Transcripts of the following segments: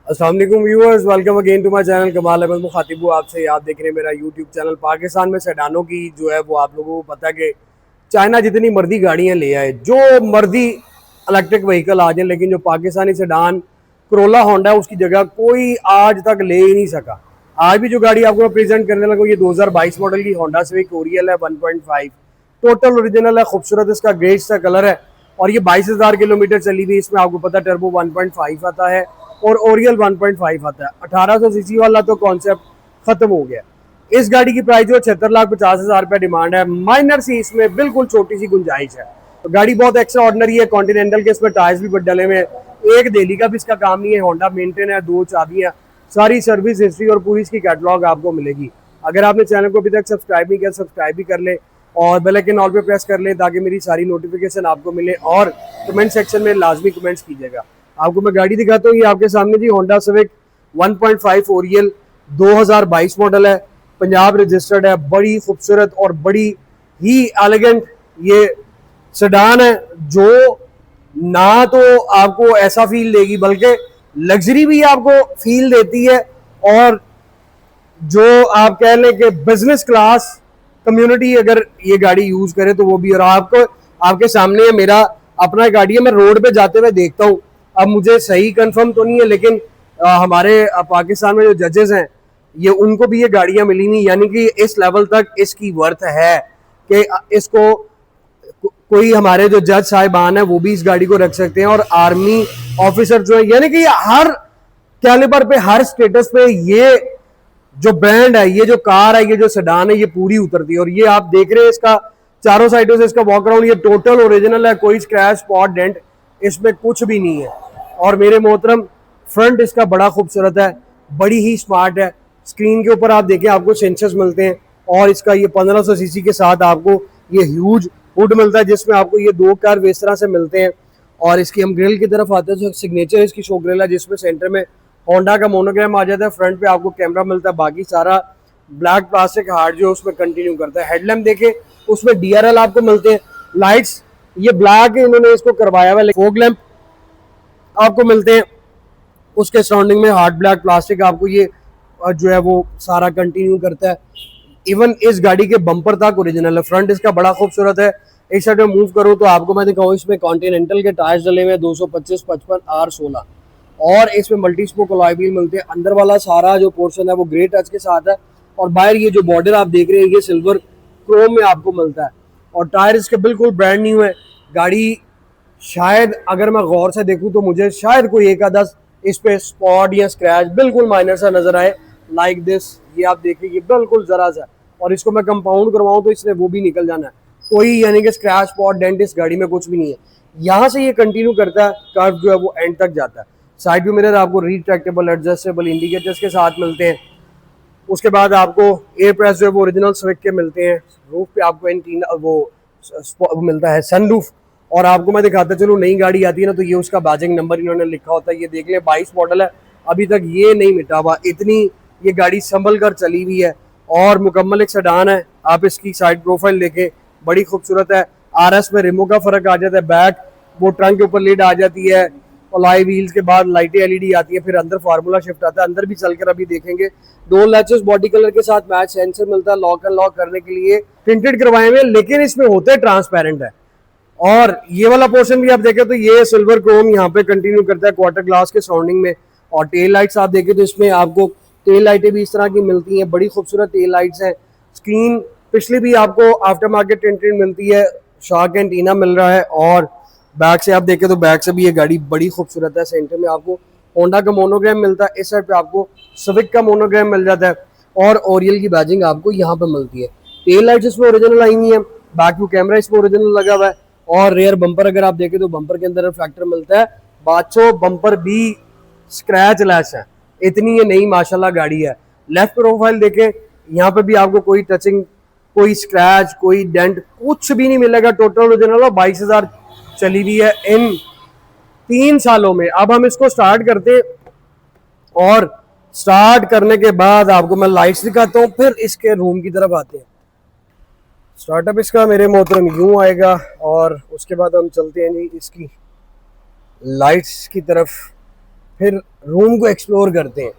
अस्सलाम वालेकुम viewers, welcome again to my channel. Kamal Ahmed मुखातिब हूँ आपसे। आप देख रहे हैं मेरा यूट्यूब चैनल। पाकिस्तान में सेडानों की जो है वो आप लोगों को पता है कि चाइना जितनी मर्जी गाड़ियाँ ले आए, जो मर्जी इलेक्ट्रिक व्हीकल आ जाए, लेकिन जो पाकिस्तानी सेडान करोला होंडा है उसकी जगह कोई आज तक ले ही नहीं सका। आज भी जो गाड़ी आपको मैं प्रेजेंट करने लगा ये 2022 मॉडल की होंडा सिविक ओरियल है 1.5। टोटल ओरिजिनल है, खूबसूरत इसका ग्रेज सा कलर है और ये 22,000 किलोमीटर चली हुई। इसमें आपको पता है टर्बो 1.5 आता है और ओरियल 1.5 आता है। 1800 सीसी वाला तो कॉन्सेप्ट खत्म हो गया। इस गाड़ी की प्राइस जो 76,50,000 रुपया डिमांड है। माइनर सी इसमें बिल्कुल छोटी सी गुंजाइश है। तो गाड़ी बहुत एक्स्ट्रा ऑर्डिनरी है। कॉन्टिनेंटल के इसमें टायर्स भी बड़े डले हुए हैं। एक दिल्ली का भी इसका काम नहीं है। होंडा मेंटेन है, 2 चाबियां, सारी सर्विस हिस्ट्री और पूरी इसकी कैटलॉग आपको मिलेगी। अगर आपने चैनल को अभी तक सब्सक्राइब नहीं किया, सब्सक्राइब भी कर ले और बेल आइकन ऑल पे प्रेस कर ले ताकि मेरी सारी नोटिफिकेशन आपको मिले। और कमेंट सेक्शन में लाजमी कमेंट्स कीजिएगा। आपको मैं गाड़ी दिखाता हूँ। ये आपके सामने जी होंडा सिविक 1.5 ओरियल 2022 मॉडल है, पंजाब रजिस्टर्ड है। बड़ी खूबसूरत और बड़ी ही एलिगेंट ये सेडान है जो ना तो आपको ऐसा फील देगी बल्कि लग्जरी भी आपको फील देती है। और जो आप कह लें कि बिजनेस क्लास कम्युनिटी अगर ये गाड़ी यूज करे तो वो भी। और आपको आपके सामने है मेरा अपना गाड़ी है, मैं रोड पे जाते हुए देखता हूँ। अब मुझे सही कंफर्म तो नहीं है लेकिन हमारे पाकिस्तान में जो जजेस हैं ये उनको भी ये गाड़ियां मिली नहीं, यानी कि इस लेवल तक इसकी वर्थ है कि इसको कोई हमारे जो जज साहिबान है वो भी इस गाड़ी को रख सकते हैं। और आर्मी ऑफिसर जो है, यानी कि हर कैलिबर पे, हर स्टेटस पे ये जो ब्रांड है, ये जो कार है, ये जो सेडान है, ये पूरी उतरती है। और ये आप देख रहे हैं इसका चारों साइडों से इसका वॉकअराउंड, ये टोटल ओरिजिनल है। कोई स्क्रैच स्पॉट डेंट इसमें कुछ भी नहीं है। और मेरे मोहतरम फ्रंट इसका बड़ा खूबसूरत है, बड़ी ही स्मार्ट है। स्क्रीन के ऊपर आप देखें आपको सेंसर्स मिलते हैं और इसका ये 1500 सीसी के साथ आपको ये ह्यूज हुड मिलता है जिसमें आपको ये 2 कार इस तरह से मिलते हैं। और इसकी हम ग्रिल की तरफ आते हैं तो सिग्नेचर इसकी शो ग्रिल है जिसमें सेंटर में होंडा का मोनोग्राम आ जाता है। फ्रंट पे आपको कैमरा मिलता है, बाकी सारा ब्लैक प्लास्टिक हार्ड जो उसमें कंटिन्यू करता है। हेडलैम्प देखे उसमें डीआरएल आपको मिलते हैं। लाइट्स ये ब्लैक इन्होंने इसको करवाया हुआ है। फोग लैंप आपको मिलते हैं, उसके सराउंडिंग में हार्ड ब्लैक प्लास्टिक आपको ये जो है वो सारा कंटिन्यू करता है। इवन इस गाड़ी के बम्पर तक ओरिजिनल है। फ्रंट इसका बड़ा खूबसूरत है। एक साइड में मूव करूँ तो आपको मैं दिखाऊँ, इसमें कॉन्टिनेंटल के टायर्स डले हुए हैं 225 55 R16 और इसमें मल्टी स्पोक अलॉय व्हील मिलते हैं। अंदर वाला सारा जो पोर्शन है वो ग्रे टच के साथ है और बाहर ये जो बॉर्डर आप देख रहे हैं ये सिल्वर क्रोम में आपको मिलता है। और टायर इसके बिल्कुल ब्रांड न्यू है। गाड़ी शायद अगर मैं गौर से देखूं तो मुझे शायद कोई एक आधा इस पे स्पॉट या स्क्रैच बिल्कुल माइनर सा नजर आए, लाइक दिस। ये आप देखिए ये बिल्कुल जरा सा, और इसको मैं कंपाउंड करवाऊं तो इसने वो भी निकल जाना है। कोई यानी कि स्क्रैच स्पॉट डेंट इस गाड़ी में कुछ भी नहीं है। यहाँ से ये कंटिन्यू करता है, कर्व जो है वो एंड तक जाता है। साइड व्यू मिरर आपको रिट्रैक्टेबल एडजस्टेबल इंडिकेटर्स के साथ मिलते हैं। उसके बाद आपको एयर प्रेस जो है वो ओरिजिनल स्विक के मिलते हैं। रूफ पे आपको एंटीना वो मिलता है, सनरूफ। और आपको मैं दिखाता चलूँ, नई गाड़ी आती है ना तो ये उसका बैजिंग नंबर इन्होंने लिखा होता है। ये देख लें 22 मॉडल है, अभी तक ये नहीं मिटा हुआ। इतनी ये गाड़ी संभल कर चली हुई है और मुकम्मल एक सेडान है। आप इसकी साइड प्रोफाइल देखें, बड़ी खूबसूरत है। आरएस में रिमो का फर्क आ जाता है। बैक वो ट्रंक के ऊपर लिड आ जाती है। अलॉय व्हील्स के बाद लाइटें एलईडी आती है। फिर अंदर फार्मूला शिफ्ट आता है। अंदर भी चलकर अभी देखेंगे। दो लैचेस बॉडी कलर के साथ मैच सेंसर मिलता है। लॉक एंड लॉक करने के लिए प्रिंटेड करवाए हुए, लेकिन इसमें होते ट्रांसपेरेंट है। और ये वाला पोर्शन भी आप देखें तो ये सिल्वर क्रोम यहाँ पे कंटिन्यू करता है क्वार्टर ग्लास के सराउंडिंग में। और टेल लाइट्स आप देखें तो इसमें आपको टेल लाइटें भी इस तरह की मिलती हैं, बड़ी खूबसूरत टेल लाइट्स हैं। स्क्रीन पिछली भी आपको आफ्टर मार्केट टिंटेड मिलती है, शार्क एंटीना मिल रहा है। और बैक से आप देखें तो बैक से भी ये गाड़ी बड़ी खूबसूरत है। सेंटर में आपको होंडा का मोनोग्राम मिलता है, इस साइड पे आपको सिविक का मोनोग्राम मिल जाता है और ओरियल की बैजिंग आपको यहाँ पे मिलती है। टेल लाइट्स इसमें ओरिजिनल आई हुई है, बैक व्यू कैमरा इसमें ओरिजिनल लगा हुआ है। और रेयर बम्पर अगर आप देखें तो बम्पर के अंदर रिफ्लेक्टर मिलता है। बाचो बम्पर भी स्क्रैच लैस है, इतनी ये नई माशाल्लाह गाड़ी है। लेफ्ट प्रोफाइल देखें, यहाँ पे भी आपको कोई टचिंग, कोई स्क्रैच, कोई डेंट कुछ भी नहीं मिलेगा। टोटल ओरिजिनल 22,000 चली हुई है इन 3 सालों में। अब हम इसको स्टार्ट करते और स्टार्ट करने के बाद आपको मैं लाइट्स दिखाता हूँ, फिर इसके रूम की तरफ आते हैं। स्टार्टअप इसका मेरे मोहतरम यूं आएगा और उसके बाद हम चलते हैं जी इसकी लाइट्स की तरफ। फिर रूम को एक्सप्लोर करते हैं।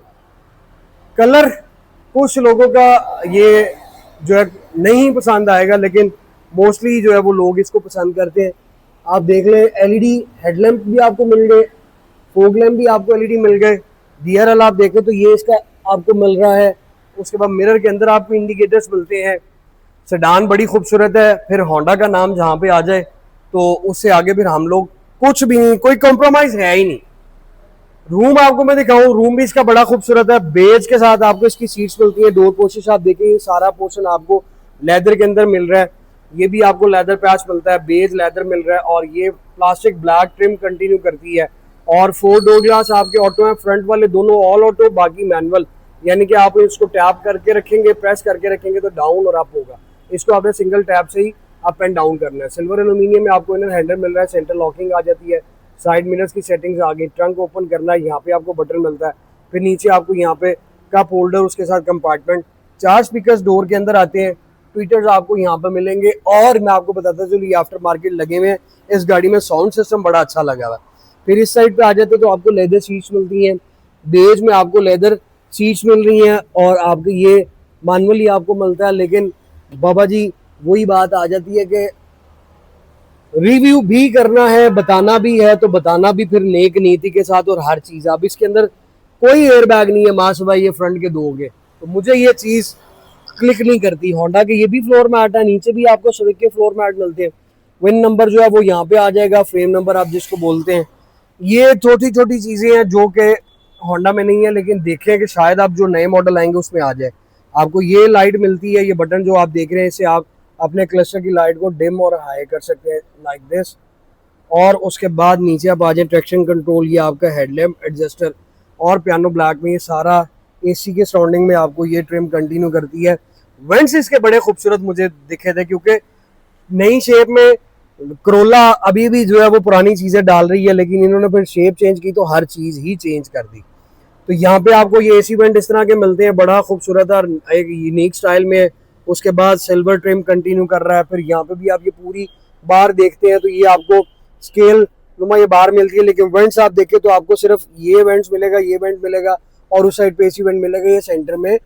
कलर कुछ लोगों का ये जो है नहीं पसंद आएगा, लेकिन मोस्टली जो है वो लोग इसको पसंद करते हैं। आप देख लें, एलईडी हेडलैम्प भी आपको मिल गए, फोग लैम्प भी आपको एलईडी मिल गए, डीआरएल आप देखें तो ये इसका आपको मिल रहा है। उसके बाद मिरर के अंदर आपको इंडिकेटर्स मिलते हैं। सेडान बड़ी खूबसूरत है। फिर होंडा का नाम जहाँ पे आ जाए तो उससे आगे फिर हम लोग कुछ भी नहीं, कोई कॉम्प्रोमाइज है ही नहीं। रूम आपको मैं दिखाऊं, रूम भी इसका बड़ा खूबसूरत है। बेज के साथ आपको इसकी सीट्स मिलती है। डोर पोर्शन आप देखिए, सारा पोर्शन आपको लेदर के अंदर मिल रहा है। ये भी आपको लेदर पैच मिलता है, बेज लेदर मिल रहा है, और ये प्लास्टिक ब्लैक ट्रिम कंटिन्यू करती है। और 4 डोर ग्लास आपके ऑटो हैं, फ्रंट वाले दोनों ऑल ऑटो, बाकी मैनुअल। यानी कि आप इसको टैप करके रखेंगे, प्रेस करके रखेंगे तो डाउन और अप होगा। इसको आपने सिंगल टैप से ही अप एंड डाउन करना है। सिल्वर एल्यूमिनियम में आपको इनर हैंडल मिल रहा है, सेंटर लॉकिंग आ जाती है, साइड मिरर्स की सेटिंग्स आ गई। ट्रंक ओपन करना है, यहाँ पे आपको बटन मिलता है। फिर नीचे आपको यहाँ पे कप होल्डर, उसके साथ कंपार्टमेंट। 4 स्पीकर्स डोर के अंदर आते हैं। ट्विटर्स आपको यहाँ पे मिलेंगे। और मैं आपको बताता चलूँ, ये आफ्टर मार्केट लगे हुए हैं। इस गाड़ी में साउंड सिस्टम बड़ा अच्छा लगा हुआ है। फिर इस साइड पे आ जाते तो आपको लेदर सीट्स मिलती हैं। बेज में आपको लेदर सीट्स मिल रही हैं, और आपको ये मैनुअली आपको मिलता है। लेकिन बाबा जी वही बात आ जाती है कि रिव्यू भी करना है, बताना भी है, तो बताना भी फिर नेक नीति के साथ। और हर चीज़, अब इसके अंदर कोई एयर बैग नहीं है माँ भाई, ये फ्रंट के दोगे तो मुझे ये चीज़ क्लिक नहीं करती। होंडा के ये भी फ्लोर मैट है, नीचे भी आपको स्विक के फ्लोर मैट मिलते हैं। विन नंबर जो है वो यहाँ पे आ जाएगा, फ्रेम नंबर आप जिसको बोलते हैं। ये छोटी छोटी चीज़ें हैं जो कि होंडा में नहीं है, लेकिन देखें कि शायद आप जो नए मॉडल आएंगे उसमें आ जाए। आपको ये लाइट मिलती है, ये बटन जो आप देख रहे हैं, इससे आप अपने क्लस्टर की लाइट को डिम और हाई कर सकते हैं, लाइक दिस। और उसके बाद नीचे आप आ जाए, ट्रैक्शन कंट्रोल, ये आपका हेडलैम्प एडजस्टर, और पियानो ब्लैक में ये सारा एसी के सराउंडिंग में आपको ये ट्रिम कंटिन्यू करती है। वेंट्स इसके बड़े खूबसूरत मुझे दिखे थे, क्योंकि नई शेप में करोला अभी भी जो है वो पुरानी चीज़ें डाल रही है, लेकिन इन्होंने फिर शेप चेंज की तो हर चीज़ ही चेंज कर दी। तो यहाँ पे आपको ये एसी वेंट इस तरह के मिलते हैं, बड़ा खूबसूरत और एक यूनिक स्टाइल में। उसके बाद सिल्वर ट्रिम कंटिन्यू कर रहा है। फिर यहाँ पे भी आप ये पूरी बार देखते हैं तो ये आपको स्केल नुमा ये बार मिलती है, लेकिन वेंट्स आप देखें तो आपको सिर्फ ये वेंट्स मिलेगा, ये वेंट मिलेगा, और उस साइड पे एसी वेंट मिलेगा। ये सेंटर में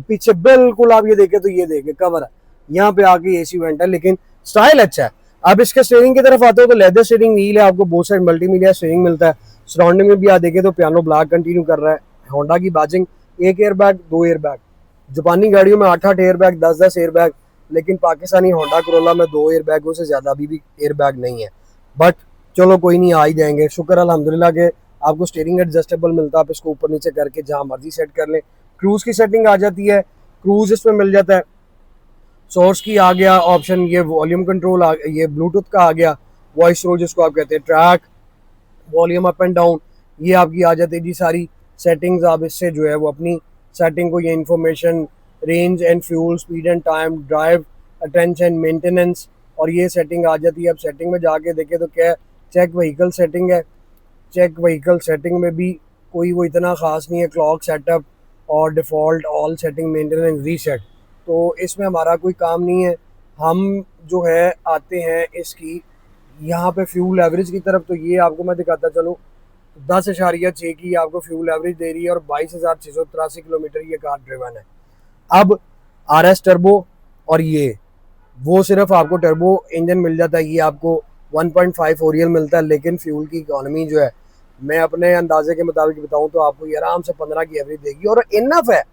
पीछे बिल्कुल आप ये देखें तो ये देखें कवर है, यहाँ पे आके एसी वेंट है, लेकिन स्टाइल अच्छा है। आप इसके स्टीयरिंग की तरफ आते हो तो लेदर स्टीयरिंग व्हील है, आपको बोथ साइड मल्टीमीडिया स्टीयरिंग मिलता है। सराउंडिंग में भी आप देखें तो पियानो ब्लैक कंटिन्यू कर रहा है। होंडा की badging, 1 air bag, 2 air bag. जापानी गाड़ियों में 8-8 एयर बैग, 10-10 एयर बैग, लेकिन पाकिस्तानी होंडा करोला में 2 एयर बैगों से ज़्यादा अभी भी एयर बैग नहीं है। बट चलो कोई नहीं, आ ही जाएंगे। शुक्र अल्हम्दुलिल्लाह के आपको स्टीयरिंग एडजस्टेबल मिलता है, आप इसको ऊपर नीचे करके जहाँ मर्जी सेट कर लें। क्रूज़ की सेटिंग आ जाती है, क्रूज़ इसमें मिल जाता है। सोर्स की आ गया ऑप्शन, ये वॉल्यूम कंट्रोल ये ब्लूटूथ का आ गया, वॉइस रो जिसको आप कहते हैं, track, volume up and down, ये आपकी आ जाती है जी सारी सेटिंग्स। आप इससे जो है वो अपनी सेटिंग को, ये information, range and fuel, speed and time, drive attention, maintenance, और ये सेटिंग आ जाती है। अब सेटिंग में जाके देखें तो क्या चेक व्हीकल सेटिंग है। चेक व्हीकल सेटिंग में भी कोई वो इतना ख़ास नहीं है। क्लॉक सेटअप और default, all setting, maintenance, reset, तो इसमें हमारा कोई काम नहीं है। हम जो है आते हैं इसकी यहाँ पे फ्यूल एवरेज की तरफ। तो ये आपको मैं दिखाता चलूँ, 10.6 की आपको फ्यूल एवरेज दे रही है, और 22,683 किलोमीटर ये कार ड्रिवन है। अब RS टर्बो, और ये वो सिर्फ आपको टर्बो इंजन मिल जाता है, ये आपको 1.5 ओरियल मिलता है, लेकिन फ्यूल की इकोनॉमी जो है मैं अपने अंदाजे के मुताबिक बताऊं तो आपको ये आराम से 15 की एवरेज देगी, और इनफ है।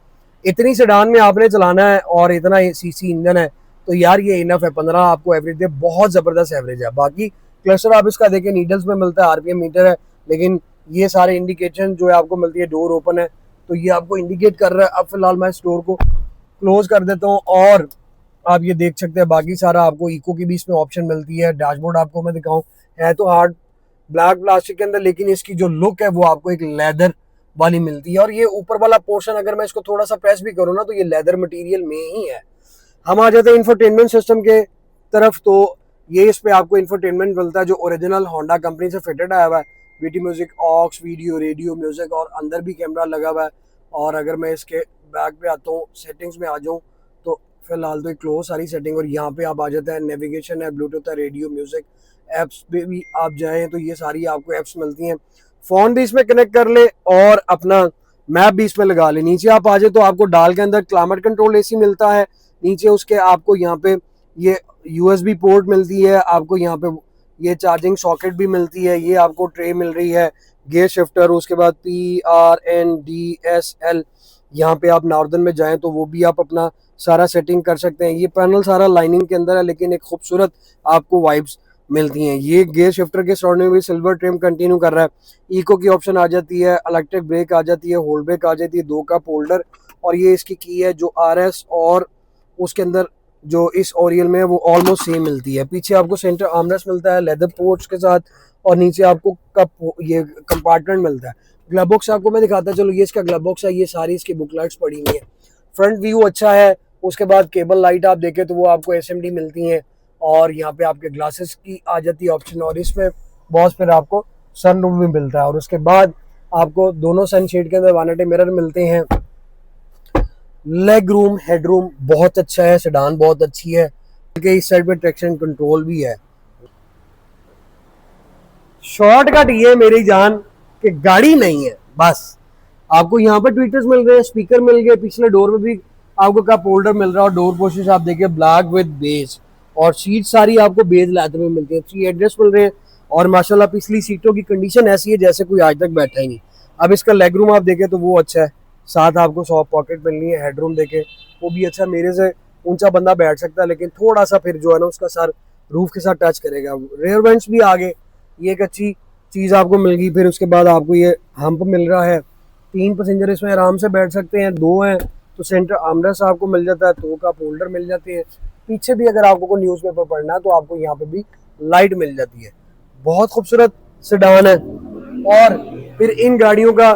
इतनी सेडान में आपने चलाना है और इतना सीसी इंजन है, तो यार ये इनफ है। 15 आपको एवरेज दे, बहुत ज़बरदस्त एवरेज है। बाकी क्लस्टर आप इसका देखें, नीडल्स में मिलता है, RPM मीटर है, लेकिन ये सारे इंडिकेशन जो है आपको मिलती है। डोर ओपन है तो ये आपको इंडिकेट कर रहा है। अब फिलहाल मैं इस डोर को क्लोज कर देता हूँ, और आप ये देख सकते हैं बाकी सारा आपको इको की भी इसमें ऑप्शन मिलती है। डैशबोर्ड आपको मैं दिखाऊं, है तो हार्ड ब्लैक प्लास्टिक के अंदर, लेकिन इसकी जो लुक है वो आपको एक लेदर वाली मिलती है। और ये ऊपर वाला पोर्शन अगर मैं इसको थोड़ा सा प्रेस भी करूँ ना तो ये लेदर मटेरियल में ही है। हम आ जाते हैं इंफोटेनमेंट सिस्टम के तरफ। तो ये इस पे आपको इंफोटेनमेंट मिलता है जो ओरिजिनल होंडा कंपनी से फिटेड आया हुआ है। BT music, aux, video, radio, music, और अंदर भी कैमरा लगा हुआ है। और अगर मैं इसके बैक पे आता हूँ, सेटिंग्स में आ जाऊँ, तो फिलहाल तो क्लोज सारी सेटिंग, और यहाँ पे आप आ जाते हैं, नेविगेशन है, ब्लूटूथ है, रेडियो, म्यूजिक, एप्स पे भी आप जाएँ तो ये सारी आपको एप्स मिलती हैं। फोन भी इसमें कनेक्ट कर ले और अपना मैप भी इसमें लगा ले। नीचे आप आ जाए तो आपको डाल के अंदर क्लाइमेट कंट्रोल एसी मिलता है। नीचे उसके आपको यहाँ पे ये यूएसबी पोर्ट मिलती है, आपको यहाँ पे ये चार्जिंग सॉकेट भी मिलती है, ये आपको ट्रे मिल रही है, गियर शिफ्टर, उसके बाद PRNDSL। यहाँ पे आप नॉर्दर्न में जाएं तो वो भी आप अपना सारा सेटिंग कर सकते हैं। ये पैनल सारा लाइनिंग के अंदर है, लेकिन एक खूबसूरत आपको वाइब्स मिलती हैं। ये गियर शिफ्टर के सराउंडिंग में सिल्वर ट्रिम कंटिन्यू कर रहा है। इको की ऑप्शन आ जाती है, इलेक्ट्रिक ब्रेक आ जाती है, होल्ड ब्रेक आ जाती है, 2 कप होल्डर, और ये इसकी की है जो RS और उसके अंदर जो इस ओरियल में है वो ऑलमोस्ट सेम मिलती है। पीछे आपको सेंटर आर्मरेस्ट मिलता है लेदर पोर्ट्स के साथ, और नीचे आपको कप ये कंपार्टमेंट मिलता है। ग्लव बॉक्स आपको मैं दिखाता चलो, ये इसका ग्लव बॉक्स है, ये सारी इसकी बुकलेट्स पड़ी हुई है। फ्रंट व्यू अच्छा है। उसके बाद केबल लाइट आप देखें तो वो आपको SMD मिलती हैं, और यहाँ पे आपके ग्लासेस की आ जाती है ऑप्शन, और इसमें बहुत फिर आपको सन रूम भी मिलता है। और उसके बाद आपको दोनों सनशेड के अंदर वानिटी मिरर मिलते हैं। लेग रूम, हेड रूम बहुत अच्छा है, सेडान बहुत अच्छी है, इस साइड पे ट्रैक्शन कंट्रोल भी है। शॉर्टकट ये मेरी जान कि गाड़ी नहीं है, बस आपको यहाँ पर ट्विटर्स मिल रहे हैं, स्पीकर मिल गए, पिछले डोर में भी आपको कप होल्डर मिल रहा है, और डोर पोस्टर्स आप देखिए ब्लैक विद बेज, और सीट सारी आपको बेज लेदर में मिलती है। 3 एड्रेस मिल रहे हैं, और माशाल्लाह पिछली सीटों की कंडीशन ऐसी है जैसे कोई आज तक बैठा ही नहीं। अब इसका लेग रूम आप देखें तो वो अच्छा है, साथ आपको सॉफ्ट पॉकेट मिलनी है। हेडरूम देखें वो भी अच्छा, मेरे से ऊंचा बंदा बैठ सकता है, लेकिन थोड़ा सा फिर जो है ना उसका सर रूफ के साथ टच करेगा। रेयर वेंट्स भी आगे, ये एक अच्छी चीज़ आपको मिल गई। फिर उसके बाद आपको ये हम्प मिल रहा है, 3 पैसेंजर इसमें आराम से बैठ सकते हैं, 2 हैं तो सेंटर आर्मरेस्ट आपको मिल जाता है, 2 कप होल्डर मिल जाते हैं। पीछे भी अगर आपको कोई न्यूज़पेपर पढ़ना है तो आपको यहाँ पे भी लाइट मिल जाती है। बहुत खूबसूरत सेडान है। और फिर इन गाड़ियों का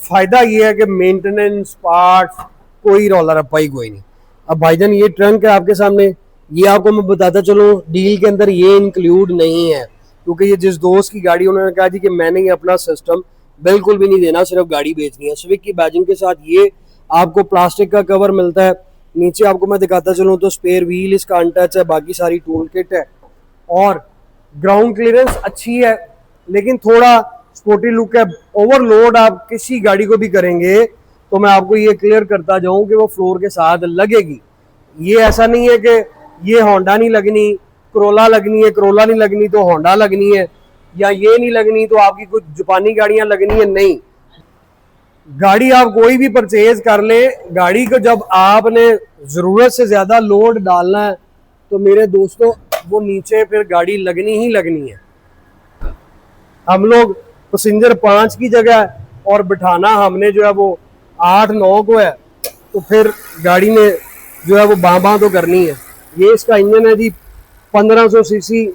फायदा ये है कि मेंटेनेंस पार्ट्स कोई रौला रप्पा ही कोई नहीं। अब भाईजान ये ट्रंक है आपके सामने, ये आपको मैं बताता चलूँ डील के अंदर ये इंक्लूड नहीं है, क्योंकि ये जिस दोस्त की गाड़ी उन्होंने कहा जी कि मैंने ये अपना सिस्टम बिल्कुल भी नहीं देना, सिर्फ गाड़ी बेचनी है। स्विक की बैजिंग के साथ ये आपको प्लास्टिक का कवर मिलता है। नीचे आपको मैं दिखाता चलूँ तो स्पेयर व्हील इसका अनटच है, बाकी सारी टूल किट है, और ग्राउंड क्लियरेंस अच्छी है, लेकिन थोड़ा स्पोर्टी लुक है। ओवरलोड आप किसी गाड़ी को भी करेंगे तो मैं आपको ये क्लियर करता जाऊं कि वो फ्लोर के साथ लगेगी। ये ऐसा नहीं है कि ये होंडा नहीं लगनी करोला लगनी है, करोला नहीं लगनी तो होंडा लगनी है, या ये नहीं लगनी तो आपकी कुछ जापानी गाड़ियां लगनी है, नहीं। गाड़ी आप कोई भी परचेज कर ले, गाड़ी को जब आपने ज़रूरत से ज़्यादा लोड डालना है तो मेरे दोस्तों वो नीचे फिर गाड़ी लगनी ही लगनी है। हम लोग पैसेंजर 5 की जगह और बिठाना हमने जो है वो 8-9 को है, तो फिर गाड़ी ने जो है वो बाँ तो करनी है। ये इसका इंजन है जी 1500 सीसी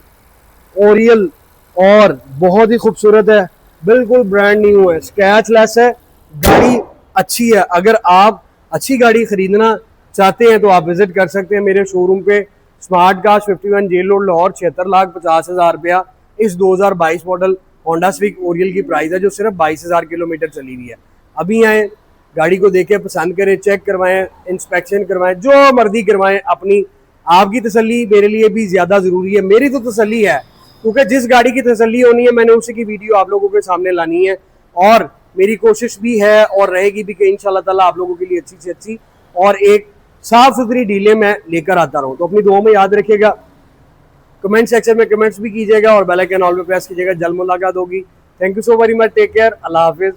ओरियल, और बहुत ही खूबसूरत है, बिल्कुल ब्रांड न्यू है, स्क्रैच लेस है, गाड़ी अच्छी है। अगर आप अच्छी गाड़ी खरीदना चाहते हैं तो आप विजिट कर सकते हैं मेरे शोरूम पे। Smart car 51 jail road Lahore, 76,50,000 रुपया इस 2022 मॉडल होंडा स्विक ओरियल की प्राइस है, जो सिर्फ 22,000 किलोमीटर चली हुई है। अभी आए, गाड़ी को देखें, पसंद करें, चेक करवाएं, इंस्पेक्शन करवाएं, जो मर्जी करवाएं। अपनी आपकी तसल्ली मेरे लिए भी ज़्यादा ज़रूरी है, मेरी तो तसल्ली है, क्योंकि जिस गाड़ी की तसल्ली होनी है मैंने उसी की वीडियो आप लोगों के सामने लानी है, और मेरी कोशिश भी है और रहेगी भी कि इंशाल्लाह ताला आप लोगों के लिए अच्छी से अच्छी और एक साफ सुथरी डीलें मैं लेकर आता रहूँ। तो अपनी दुआ में याद रखिएगा, कमेंट सेक्शन में कमेंट्स भी कीजिएगा, और बेल आइकन ऑल पे प्रेस कीजिएगा। जल्द मुलाकात होगी। Thank you so very much, take care, Allah हाफिज़।